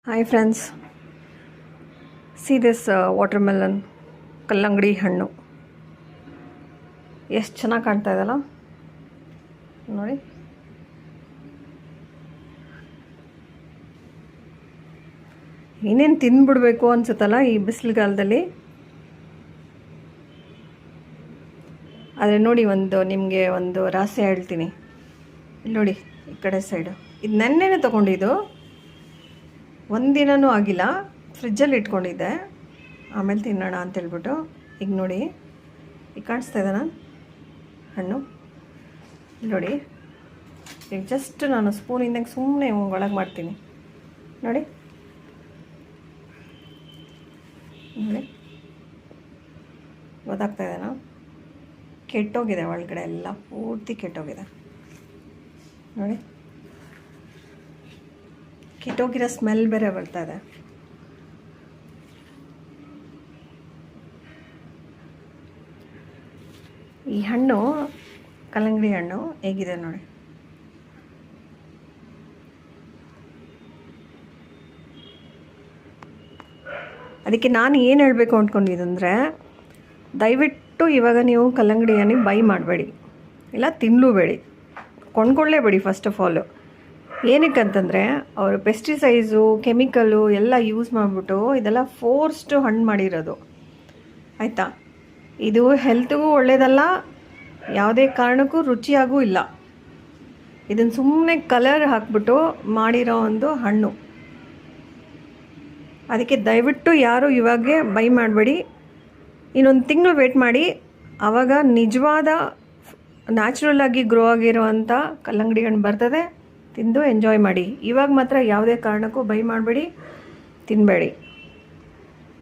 Hi friends, see this watermelon, ಕಲ್ಲಂಗಡಿ ಹಣ್ಣು ಎಷ್ಟು ಚೆನ್ನಾಗಿ ಕಾಣ್ತಾ ಇದೆಯಲ್ಲ ನೋಡಿ. ಏನೇನು ತಿಂದ್ಬಿಡ್ಬೇಕು ಅನ್ಸುತ್ತಲ್ಲ ಈ ಬಿಸಿಲುಗಾಲದಲ್ಲಿ. ಆದರೆ ನೋಡಿ, ನಿಮಗೆ ಒಂದು ರಹಸ್ಯ ಹೇಳ್ತೀನಿ. ಇಲ್ಲಿ ನೋಡಿ, ಈ ಕಡೆ ಸೈಡು ಇದು ನೆನ್ನೆನೇ ತೊಗೊಂಡಿದ್ದು, ಒಂದಿನವೂ ಆಗಿಲ್ಲ. ಫ್ರಿಜ್ಜಲ್ಲಿ ಇಟ್ಕೊಂಡಿದ್ದೆ, ಆಮೇಲೆ ತಿನ್ನೋಣ ಅಂತೇಳ್ಬಿಟ್ಟು. ಈಗ ನೋಡಿ, ಈಗ ಕಾಣಿಸ್ತಾ ಇದ್ದಾನ ಹಣ್ಣು ನೋಡಿ. ಈಗ ಜಸ್ಟ್ ನಾನು ಸ್ಪೂನಿಂದ ಸುಮ್ಮನೆ ಒಳಗೆ ಮಾಡ್ತೀನಿ ನೋಡಿ. ನೋಡಿ, ಗೊತ್ತಾಗ್ತಾ ಇದೆನಾ? ಕೆಟ್ಟೋಗಿದೆ, ಒಳಗಡೆ ಎಲ್ಲ ಪೂರ್ತಿ ಕೆಟ್ಟೋಗಿದೆ ನೋಡಿ. ಕೆಟ್ಟೋಗಿರೋ ಸ್ಮೆಲ್ ಬೇರೆ ಬರ್ತಾ ಇದೆ. ಈ ಹಣ್ಣು, ಕಲ್ಲಂಗಡಿ ಹಣ್ಣು ಹೇಗಿದೆ ನೋಡಿ. ಅದಕ್ಕೆ ನಾನು ಏನು ಹೇಳಬೇಕು ಅಂದ್ಕೊಂಡಿದ್ದಂದರೆ, ದಯವಿಟ್ಟು ಇವಾಗ ನೀವು ಕಲ್ಲಂಗಡಿ ಹಣ್ಣು ಬೈ ಮಾಡಬೇಡಿ, ಇಲ್ಲ ತಿನ್ನಲೂಬೇಡಿ, ಕೊಂಡ್ಕೊಳ್ಳೇಬೇಡಿ. ಫಸ್ಟ್ ಆಫ್ ಆಲು ಏನಕ್ಕಂತಂದರೆ, ಅವರು ಪೆಸ್ಟಿಸೈಡ್ಸು, ಕೆಮಿಕಲು ಎಲ್ಲ ಯೂಸ್ ಮಾಡಿಬಿಟ್ಟು ಇದೆಲ್ಲ ಫೋರ್ಸ್ಡು ಹಣ್ಣು ಮಾಡಿರೋದು, ಆಯಿತಾ? ಇದು ಹೆಲ್ತ್ಗೂ ಒಳ್ಳೆಯದಲ್ಲ, ಯಾವುದೇ ಕಾರಣಕ್ಕೂ ರುಚಿಯಾಗೂ ಇಲ್ಲ. ಇದನ್ನು ಸುಮ್ಮನೆ ಕಲರ್ ಹಾಕ್ಬಿಟ್ಟು ಮಾಡಿರೋ ಒಂದು ಹಣ್ಣು. ಅದಕ್ಕೆ ದಯವಿಟ್ಟು ಯಾರು ಇವಾಗೇ ಬೈ ಮಾಡಬೇಡಿ. ಇನ್ನೊಂದು ತಿಂಗಳು ವೇಟ್ ಮಾಡಿ, ಆವಾಗ ನಿಜವಾದ ನ್ಯಾಚುರಲ್ಲಾಗಿ ಗ್ರೋ ಆಗಿರೋವಂಥ ಕಲ್ಲಂಗಡಿ ಹಣ್ಣು ಬರ್ತದೆ. ತಿಂದು ಎಂಜಾಯ್ ಮಾಡಿ. ಇವಾಗ ಮಾತ್ರ ಯಾವುದೇ ಕಾರಣಕ್ಕೂ ಬೈ ಮಾಡಬೇಡಿ, ತಿನ್ನಬೇಡಿ.